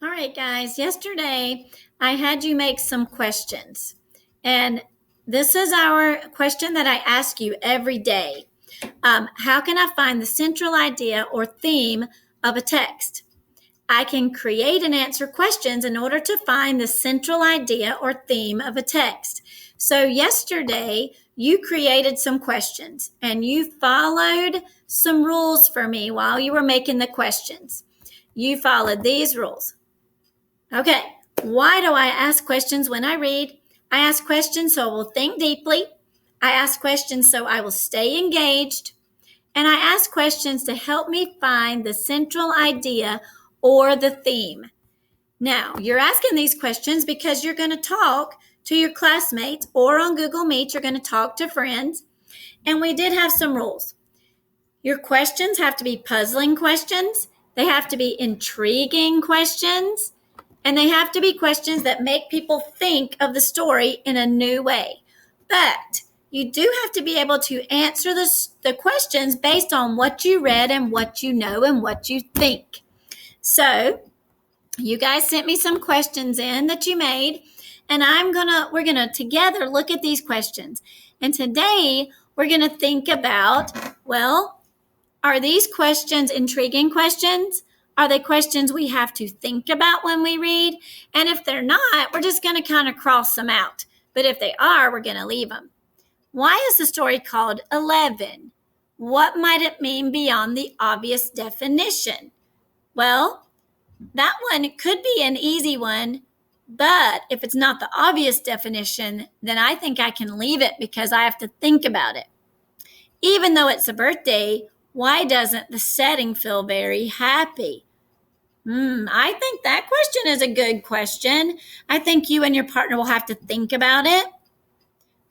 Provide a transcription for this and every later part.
All right, guys. Yesterday, I had you make some questions. And this is our question that I ask you every day. How can I find the central idea or theme of a text? I can create and answer questions in order to find the central idea or theme of a text. So, yesterday, you created some questions and you followed some rules for me while you were making the questions. You followed these rules. Okay, why do I ask questions when I read? I ask questions so I will think deeply. I ask questions so I will stay engaged. And I ask questions to help me find the central idea or the theme. Now, you're asking these questions because you're going to talk to your classmates or on Google Meet, you're going to talk to friends. And we did have some rules. Your questions have to be puzzling questions. They have to be intriguing questions. And they have to be questions that make people think of the story in a new way. But you do have to be able to answer the questions based on what you read and what you know and what you think. So you guys sent me some questions in that you made, and we're gonna together look at these questions. And today we're gonna think about, well, are these questions intriguing questions? Are they questions we have to think about when we read? And if they're not, we're just going to kind of cross them out. But if they are, we're going to leave them. Why is the story called 11? What might it mean beyond the obvious definition? Well, that one could be an easy one, but if it's not the obvious definition, then I think I can leave it because I have to think about it. Even though it's a birthday, why doesn't the setting feel very happy? I think that question is a good question. I think you and your partner will have to think about it.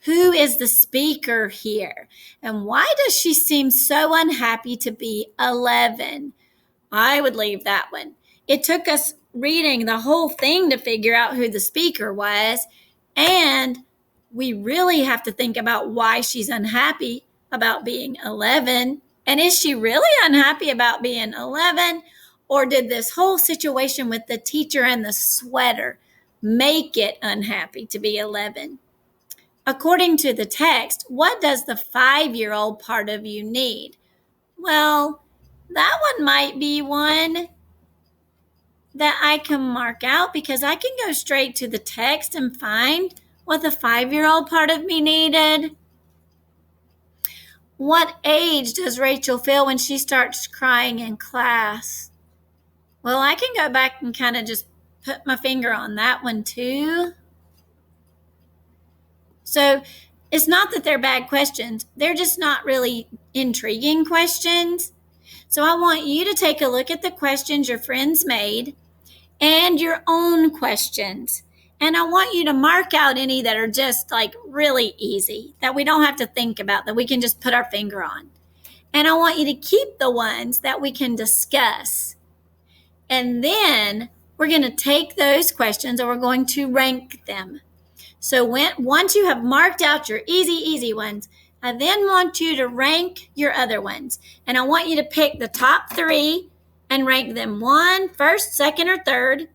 Who is the speaker here? And why does she seem so unhappy to be 11? I would leave that one. It took us reading the whole thing to figure out who the speaker was. And we really have to think about why she's unhappy about being 11. And is she really unhappy about being 11? Or did this whole situation with the teacher and the sweater make it unhappy to be 11? According to the text, what does the 5-year-old part of you need? Well, that one might be one that I can mark out because I can go straight to the text and find what the 5-year-old part of me needed. What age does Rachel feel when she starts crying in class? Well, I can go back and kind of just put my finger on that one too. So it's not that they're bad questions. They're just not really intriguing questions. So I want you to take a look at the questions your friends made and your own questions. And I want you to mark out any that are just like really easy, that we don't have to think about, that we can just put our finger on. And I want you to keep the ones that we can discuss. And then we're going to take those questions and we're going to rank them. So once you have marked out your easy ones, I then want you to rank your other ones. And I want you to pick the top 3 and rank them 1, first, second, or third.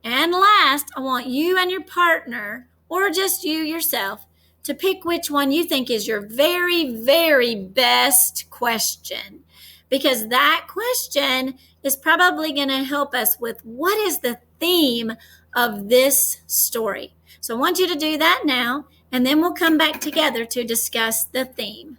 And last, I want you and your partner, or just you yourself, to pick which one you think is your very, very best question. Because that question is probably going to help us with what is the theme of this story. So I want you to do that now, and then we'll come back together to discuss the theme.